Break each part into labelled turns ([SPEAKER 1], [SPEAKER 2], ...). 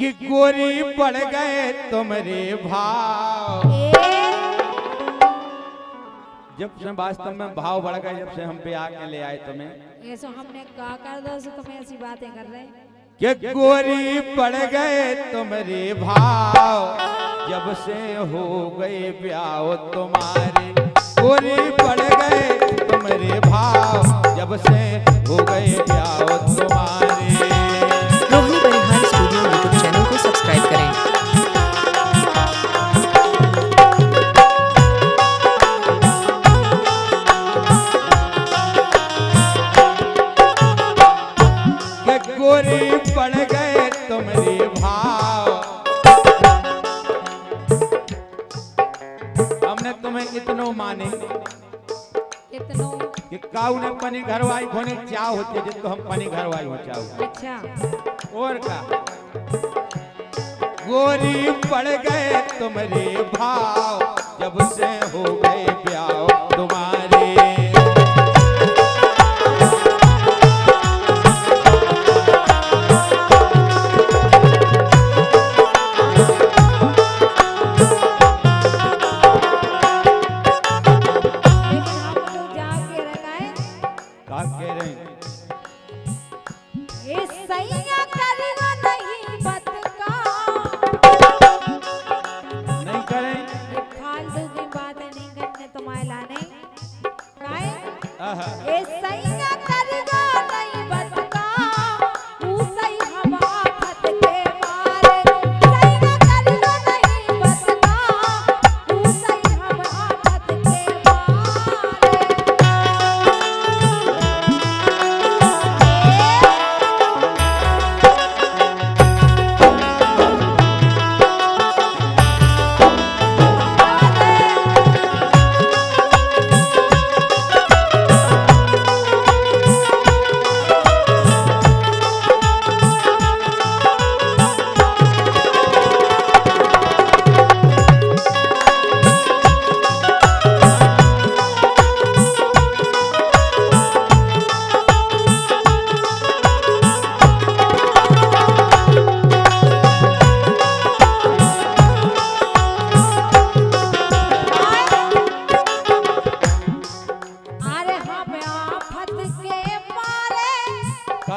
[SPEAKER 1] कि गोरी पड़ गए तुम्हारे भाव। जब से वास्तव में भाव बढ़ गए, जब से हम पे आके ले आए तुम्हें,
[SPEAKER 2] ऐसा हमने कहा कर दो तो तुम्हें ऐसी बातें कर रहे
[SPEAKER 1] कि गोरी पड़ गए तुम्हारे भाव, जब से हो गए ब्याह तुम्हारे। गोरी पड़ गए तुम्हारे भाव, जब से हो गए ब्याह तुम्हारे।
[SPEAKER 3] रोहिणी परिहार स्टूडियो यूट्यूब चैनल को सब्सक्राइब करें।
[SPEAKER 1] गोरी पड़ गए तुम्हारे भाव, हमने तुम्हें इतनो माने
[SPEAKER 2] इतनो
[SPEAKER 1] कि काऊ ने पनी घरवाई होने चाह होती, जिसको हम पनी घरवाई हो चाह।
[SPEAKER 2] अच्छा
[SPEAKER 1] और का गोरी पड़ गए तुम्हारे भाव, जब से हो गए ब्याह तुम्हारे।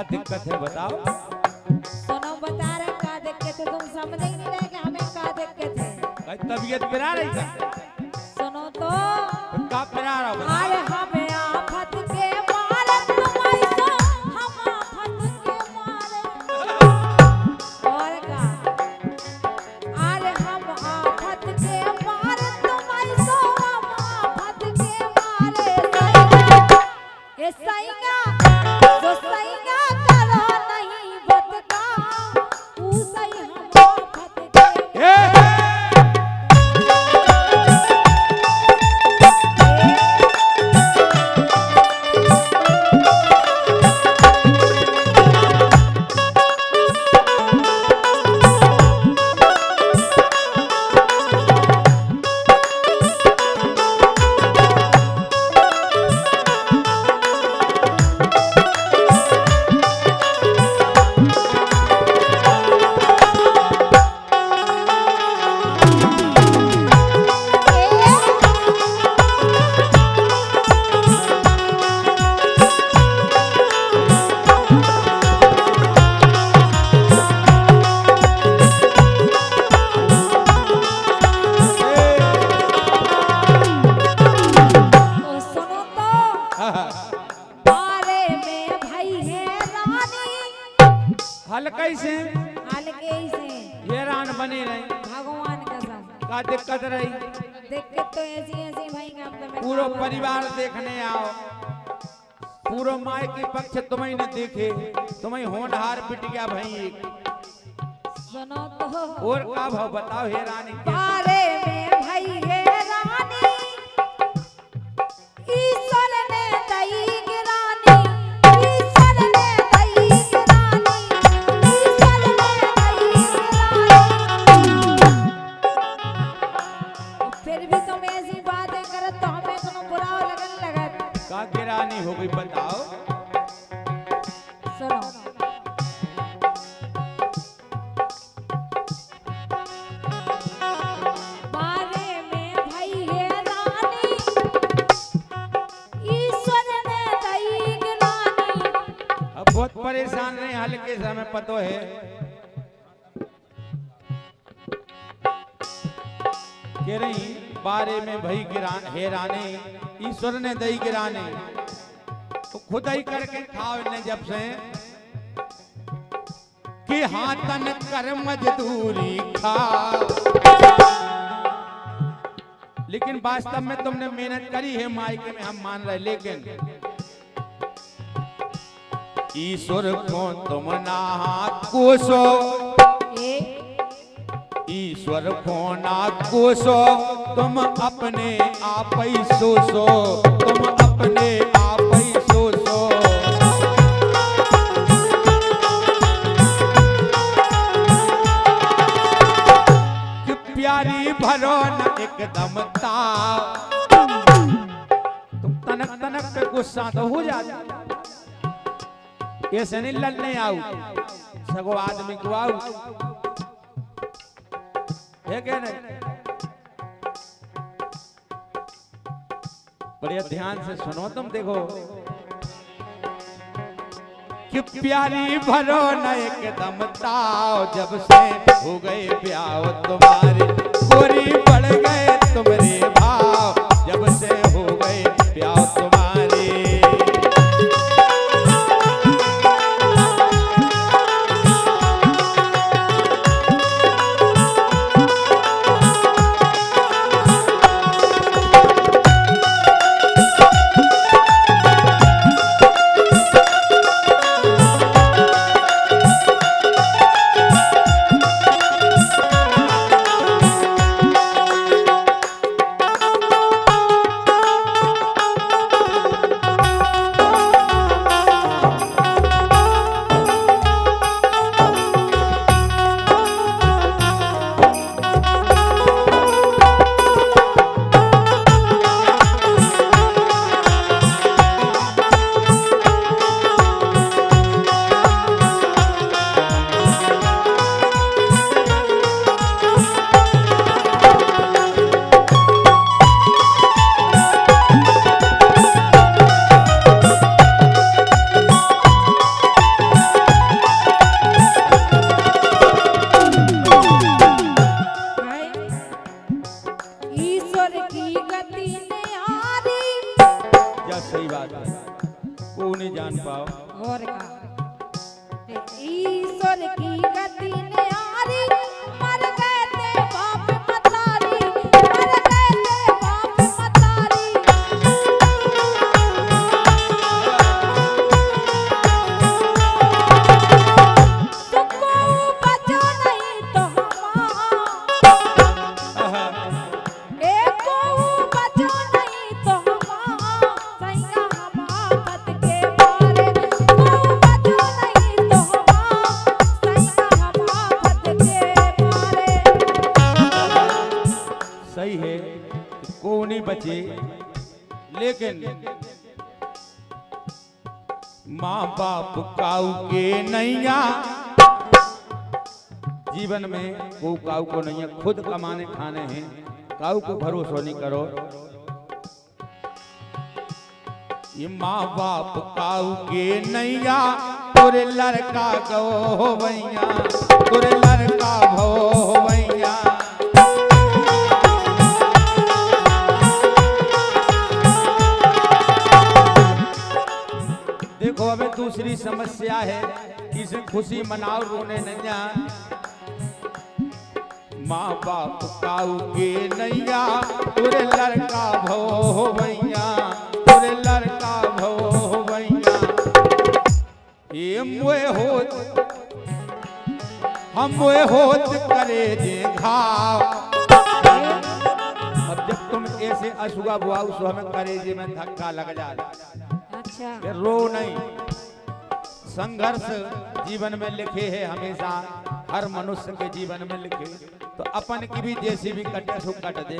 [SPEAKER 1] दिक्कत है बताओ।
[SPEAKER 2] सुनो बता रहे का दिक्कत है, तुम समझ ही नहीं रहे कि हमें का दिक्कत है।
[SPEAKER 1] तबीयत पिरा रही है।
[SPEAKER 2] सुनो तो
[SPEAKER 1] का पिरा रहा हो?
[SPEAKER 2] अरे हमें आफत के मारे तुम ऐसा, हम आफत के मारे। और का अरे हम आफत के मारे तुम ऐसा, हम आफत के मारे। ये सैया जो सैया
[SPEAKER 1] हल्के से हैरान बने रहे।
[SPEAKER 2] भगवान कसम
[SPEAKER 1] का दिक्कत रही?
[SPEAKER 2] दिक्कत तो ऐसी ऐसी भाई हम
[SPEAKER 1] पूरा परिवार देखने आओ, पूरा माय के पक्ष तुम्हें न देखे, तुम्हें होनहार पिट गया भाई।
[SPEAKER 2] सुनो तो
[SPEAKER 1] और का भाव बताओ हैरानी के?
[SPEAKER 2] बारे में भाई हैरानी ईश्वर ने दई गिरानी, ईश्वर ने दई गिरानी, ईश्वर ने दई गिरानी। फिर भी तुम ऐसी बातें करत तो हमें कोनो बुरा लगन लगत।
[SPEAKER 1] का गिरानी हो गई बताओ?
[SPEAKER 2] सुनो
[SPEAKER 1] कैसे हमें पतो है। कह रही बारे में भई हेराने ईश्वर ने दई गिराने, तो खुद ही करके खाओ ने जब से कि हाथन कर मजदूरी खा। लेकिन वास्तव में तुमने मेहनत करी है मायके में, हम मान रहे, लेकिन ईश्वर को तुम ना कोसो, ईश्वर को ना कोसो, तुम अपने आप ही सोचो, तुम अपने आप ही सोचो। कि प्यारी भरो न एकदम ताव, तुम तनक तनक पे गुस्सा तो हो जाता, ऐसे नहीं लड़ने आओ, सगो आदमी को आओ, है क्या नहीं? बढ़िया ध्यान से सुनो तुम, देखो कि प्यारी भरो न एकदम ताव, जब से हो गए ब्याह तुम्हारे, गोरी बढ़ गए तुम्हारे भाव, जब से हो गए ब्याह तुम्हारे। सही बात है, को नहीं जान पाओ
[SPEAKER 2] और का ईश्वर की गति ने आरी, मर गए थे बाप मतारी, मर गए थे बाप मतारी। तुमको बचो नहीं तो एको बचो नहीं तो सैया हम आफत के मारे, को बचो नहीं तो सैया हम आफत के मारे।
[SPEAKER 1] सही है, को नहीं बचे, लेकिन माँ बाप काऊ के नैया, जीवन में को काऊ को नहीं है, खुद कमाने खाने हैं, काऊ को भरोसा नहीं करो। ये माँ बाप काऊ के नैया, तोरे लड़का गो भैया, तोरे लड़का भो भैया। देखो अबे दूसरी समस्या है, इसे खुशी मनाओ रोने नहीं जा। माँ बाप काऊ के नैया, तोरे लड़का भो भैया, तोरे लड़का भो भैया। ये मुए होत हम मुए होत करे जे घाव। अब जब तुम ऐसे अशुआ बुआऊ सो हमें करेजे में धक्का लग जाए,
[SPEAKER 2] अच्छा
[SPEAKER 1] ये रो नहीं। संघर्ष जीवन में लिखे है हमेशा, हर मनुष्य के जीवन में लिखे, तो अपन की भी जैसी भी कटे सो कट दे।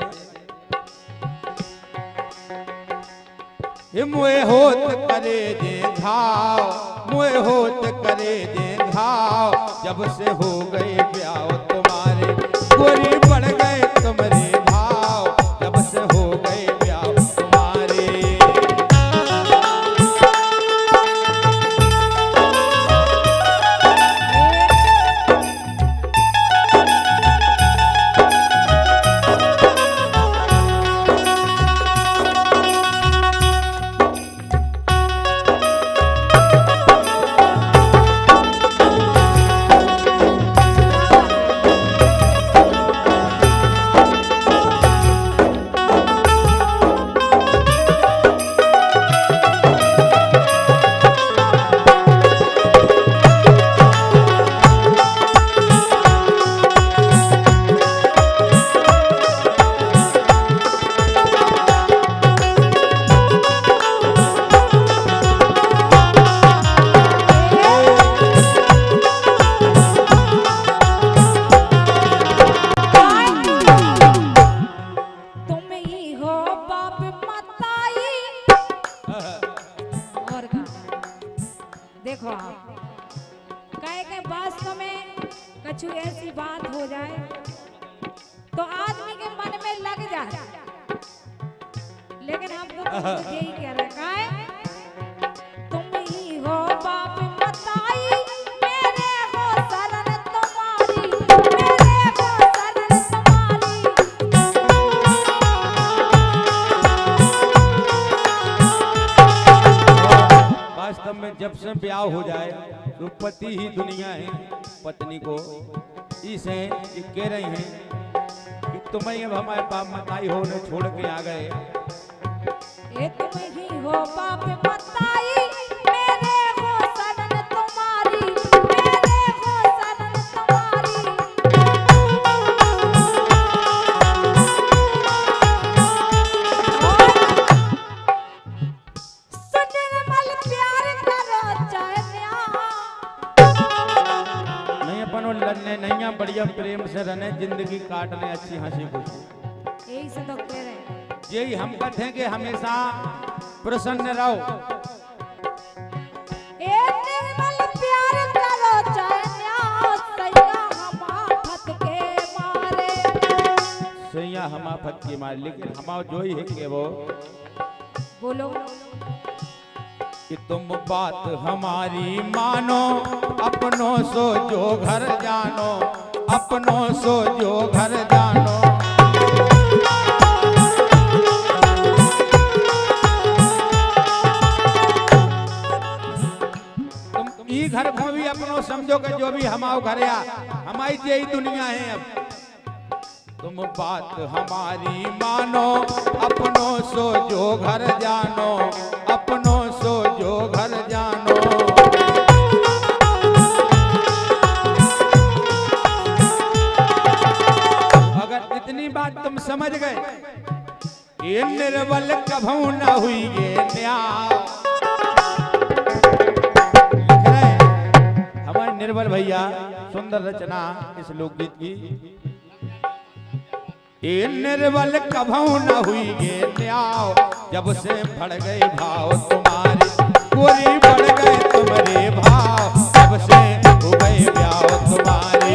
[SPEAKER 1] मुए होत करे जे घाव, मुए होत करे जे घाव, जब से हो गए ब्याह तुम्हारे, गोरी बढ़ गए तुम्हारे भाव, जब से हो गए ब्याह तुम्हारे।
[SPEAKER 2] वास्तव में कछु ऐसी बात हो जाए तो आदमी के मन में लग जाए, लेकिन हम तो तुमसे यही कह रहे हैं, तुम ही हो बाप बताई, मेरे हो शरण तुम्हारी, मेरे हो शरण तुम्हारी।
[SPEAKER 1] वास्तव में जब से ब्याह हो जाए तो पति ही दुनिया है, पत्नी को इसे ये कह रही हैं कि तुम्हें अब हमारे बाप मताई हो ने छोड़ के आ गए।
[SPEAKER 2] ये तुम ही हो बाप बताई, मेरे हो शरण तुम्हारी, मेरे हो शरण तुम्हारी। सजनमल प्यार करो चाहे
[SPEAKER 1] नहीं अपन लड़ने नहीं बढ़िया प्रेम से रहने, जिंदगी काटने, अच्छी हंसी खुशी।
[SPEAKER 2] यही से तो कह रहे हैं।
[SPEAKER 1] यही हम कहते हैं कि हमेशा प्रसन्न रहो।
[SPEAKER 2] ए निर्मल प्यार करो चाहे सैया हम आफत के मारे।
[SPEAKER 1] सैया हम आफत के मारे, लेकिन हमारा जो ही है कि वो
[SPEAKER 2] बोलो
[SPEAKER 1] कि तुम बात हमारी मानो, अपनों सो जो घर जानो, अपनों सो जो घर जानो। तुम ई घर को भी अपनों समझो कि जो भी हमारे घर या हमारी यही दुनिया है। अब तुम बात हमारी मानो, अपनों सो जो घर जानो, अपनों सो जो घर जानो। अगर इतनी बात तुम समझ गए, ये निर्बल कभू न हुई ये न्याय। लिख रहे हैं हमारे निर्बल भैया, सुंदर रचना इस लोकगीत की। ये निर्बल कभू न हुई ये न्याय, जब से बढ़ गए भाव तुम्हारे, गोरी बढ़ गए तुम्हारे भाव, जब से हो गए ब्याह तुम्हारे।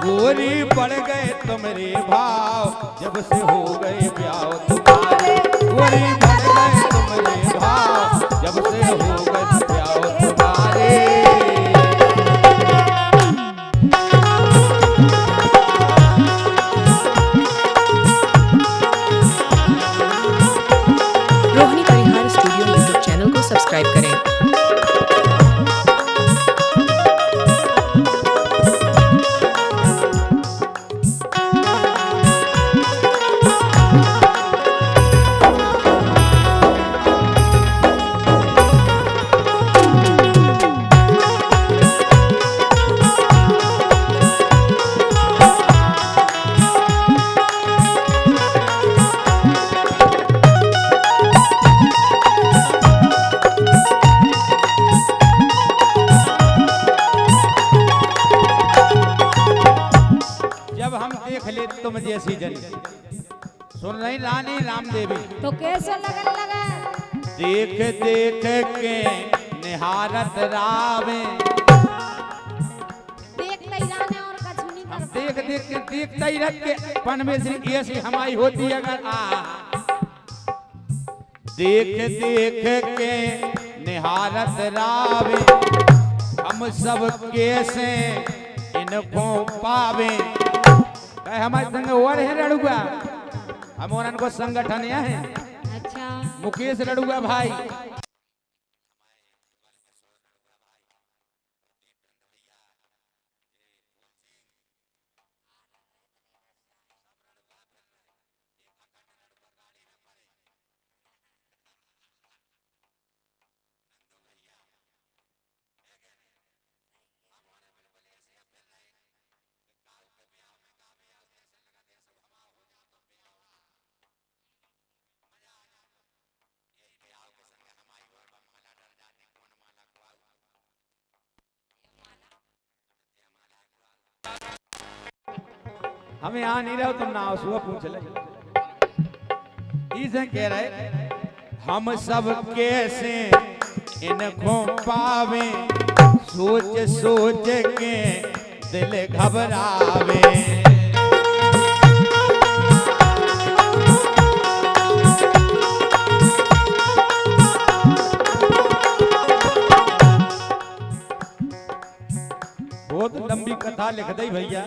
[SPEAKER 1] गोरी बढ़ गए तुम्हारे भाव, जब से हो गए ब्याह तुम्हारे। गोरी बढ़ गए तुम्हारे भाव, जब से हो गए ब्याह तुम्हारे।
[SPEAKER 3] रोहिणी परिहार स्टूडियो यूट्यूब चैनल को सब्सक्राइब करें।
[SPEAKER 1] जब हम देख ले तुम जैसी जनी, सुन रही रानी राम देवी,
[SPEAKER 2] तो कैसे लगन लगा?
[SPEAKER 1] देख देख के निहारत रावे।
[SPEAKER 2] देखते ही रहने और कछु नहीं
[SPEAKER 1] हम
[SPEAKER 2] कर
[SPEAKER 1] देख देख के देखते ही रख के पन में से ऐसी हमारी होती अगर देख देख के निहारत रावे, हम सब कैसे इनको पावे। कहे हमारे संग और है रड़ुआ, हम उनको संगठन है।
[SPEAKER 2] अच्छा
[SPEAKER 1] मुकेश रड़ुआ भाई, हमें यहाँ नहीं रहो तुम ना आओ सुबह पूछ ले। इसे कह रहे हम सब कैसे इनको पावे, सोच सोच के दिल घबरावे। बहुत लंबी कथा लिख दी भैया।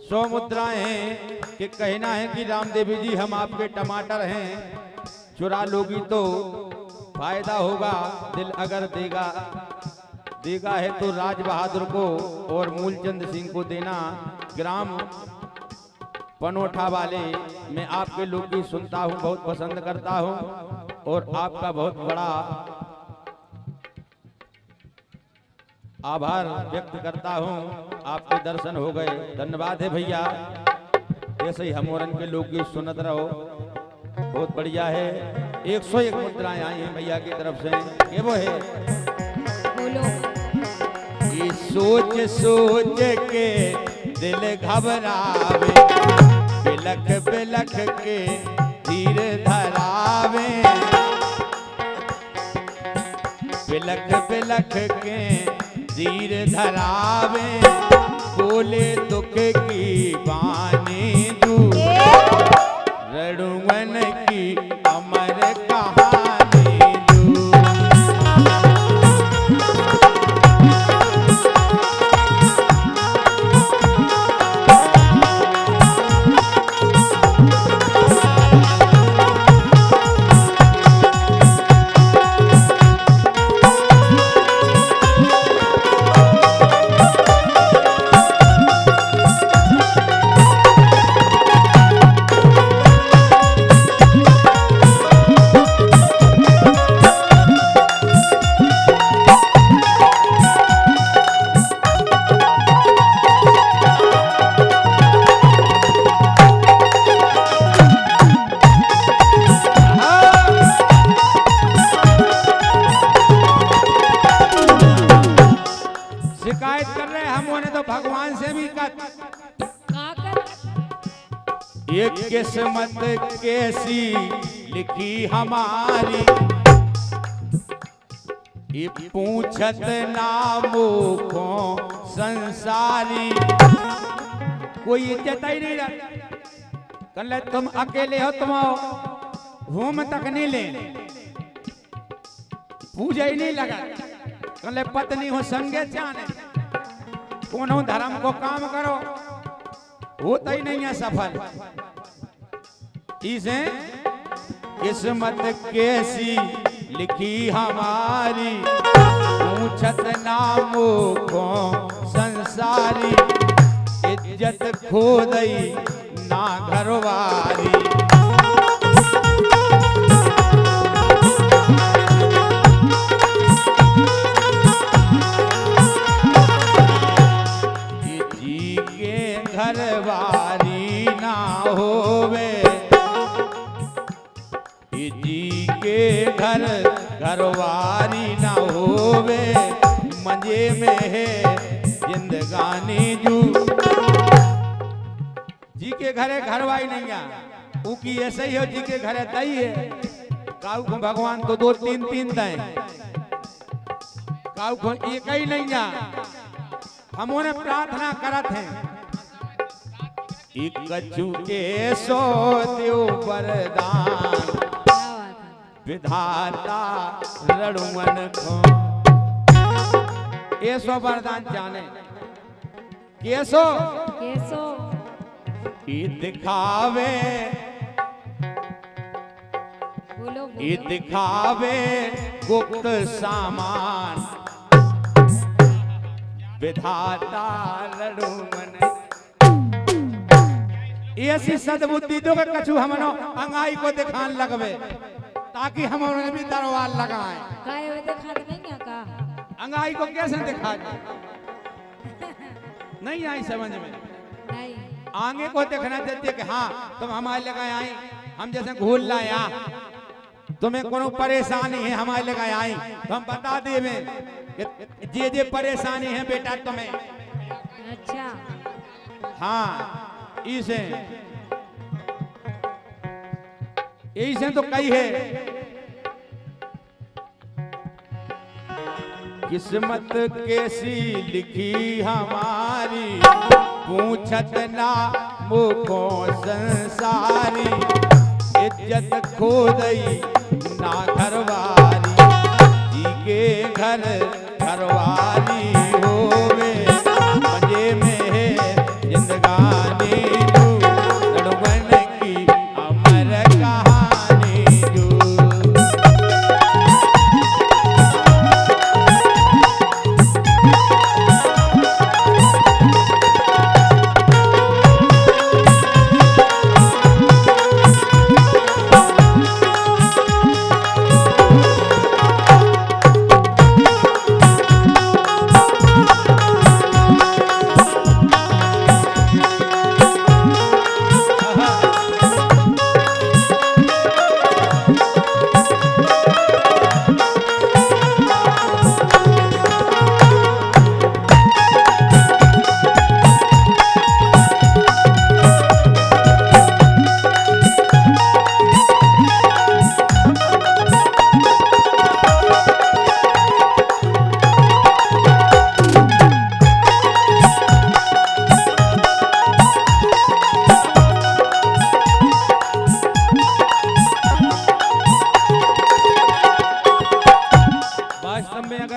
[SPEAKER 1] 100 मुद्राएं हैं कि कहना है कि रामदेवी जी हम आपके टमाटर हैं, चुरा लोगी तो फायदा होगा, दिल अगर देगा है तो राज बहादुर को और मूलचंद सिंह को देना। ग्राम पनोठा वाले मैं आपके लोकगीत सुनता हूँ, बहुत पसंद करता हूँ और आपका बहुत बड़ा आभार व्यक्त करता हूँ। आपके दर्शन हो गए, धन्यवाद है भैया। ऐसे ही हम और के लोकगीत सुनत रहो, बहुत बढ़िया है। 101 मुद्राएं आई हैं भैया की तरफ से, ये वो है।
[SPEAKER 2] बोलो
[SPEAKER 1] ये सोच सोच के दिल घबरावे, बिलख बिलख के धीर धरावे, बिलख बिलख के धीर धरावे, बोले दुख की बानी दू, रड़ुवन की अमर कहानी दू। शिकायत कर रहे हम होने तो भगवान से भी कर। ये किस्मत कैसी लिखी हमारी, ये पूछत नामों को संसारी, कोई इज्जत ही नहीं रहा। कल तुम अकेले हो, तुम आओ घूम तक नहीं ले, पूजा ही नहीं लगा। कल पत्नी हो संगे जाने, कोनो धर्म को काम करो, होता ही नहीं है सफल। इसे किस्मत कैसी लिखी हमारी, पूछत नामों को संसारी, इज्जत खो गई ना घरवारी। घरवारी ना होवे, जी के घरवारी ना होवे, मजे में है जिंदगानी जू। जी के घरे घरवाई नहीं है, की ऐसे ही हो। जी के घरे दई है, काऊ को भगवान तो 2-3 दें, काऊ को एक ही नहीं है। हम उन्हें प्रार्थना करत हैं, कछु के सो देव वरदान, विधाता रड़ुवन को। ये सो वरदान जाने केसो
[SPEAKER 2] केसो
[SPEAKER 1] दिखावे,
[SPEAKER 2] बोलो
[SPEAKER 1] दिखावे गुप्त सामान, विधाता रड़ुवन। ऐसी सद्बुद्धि दो के कछु हमनो अंगाई को दिखान लगवे, ताकि हम उन्हें भी दरबार लगाएं।
[SPEAKER 2] काय वे दिखा नहीं है का
[SPEAKER 1] अंगाई को कैसे दिखा नहीं आई समझ में।
[SPEAKER 2] नहीं
[SPEAKER 1] आगे को देखना चाहते कि हाँ तुम हमारे लगाए आई, हम जैसे घूल लाया, तुम्हें कोनो परेशानी है हमारे लगाए आई तो हम बता देवे कि जे परेशानी है बेटा तुम्हें।
[SPEAKER 2] अच्छा
[SPEAKER 1] हाँ इसे यही से तो कई है किस्मत कैसी लिखी हमारी पूछत ना मुको संसारी इज्जत खो गई ना घरवारी जी के घर घरवारी होवे मजे में है जिंदगानी जो लड़वन की अमर कहानी जो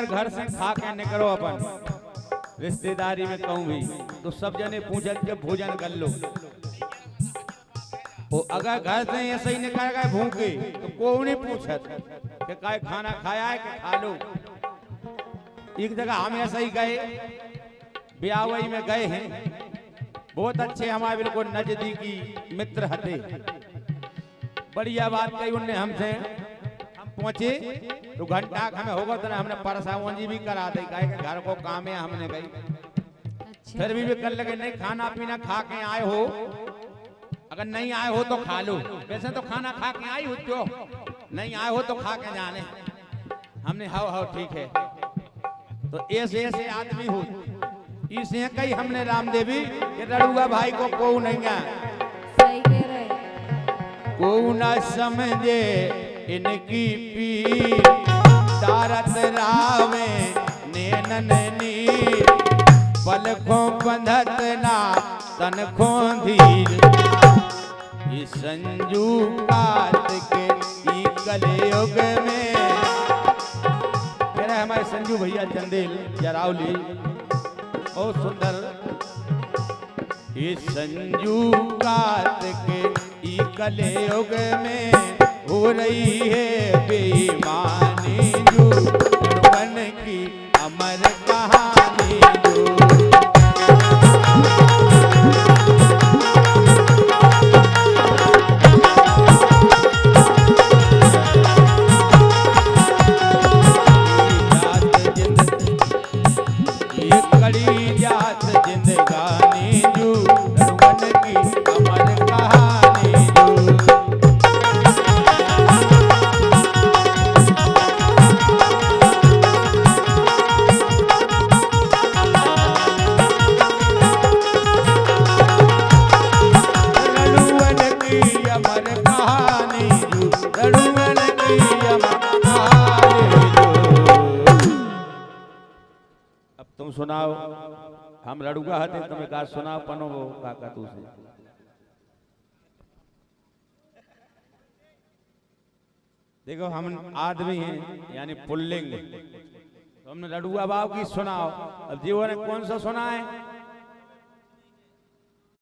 [SPEAKER 1] घर से खा के निकलो अपन रिश्तेदारी में कहूँ भी तो सब जने पूछत के भोजन कर लो। वो अगर घर से ऐसे ही निकल गए भूखे तो कोई नहीं पूछत कि काय खाना खाया है कि खा लो। एक जगह हम ऐसे ही गए ब्यावई में गए हैं, बहुत अच्छे हमारे बिल्कुल नजदीकी मित्र हते। बढ़िया बात कही उनने हमसे। हम पहुंचे तो घंटा हमें होगा तो हमने परसावंजी भी करा दी कहे कि घर को काम है हमने गई। फिर भी कर लगे नहीं खाना पीना खा के आए हो, अगर नहीं आए हो तो खा लो। वैसे तो खाना खा के आई हो तो नहीं आए हो तो खा के जाने। हमने हाओ ठीक है। तो ऐसे ऐसे आदमी हो इसे कही हमने रामदेवी कि रड़ुआ भाई को को नहीं है
[SPEAKER 2] सही कह रहे
[SPEAKER 1] को न समझे इनकी पीर तारत रावे नैनन नीर पलकों बंधत ना तनखों धीर इस संजू कात के ई कलयुग में। मेरा हमारे संजू भैया चंदेल जरावली बहुत सुंदर। इस संजू कात के ई कलयुग में हो रही है बेईमानी जो बन की अमर कहानी जो। ये कड़ी जात जिंदगानी जो बन की अमर कहानी जो। अब तुम सुनाओ, हम लड़ुआ हते तुम्हें का सुनाओ पनो वो काका तू से। देखो हम आदमी हैं यानी पुल्लिंग, तो हमने लड़ुआ बाब की सुनाओ। अब जीवन ने कौन सा सुना है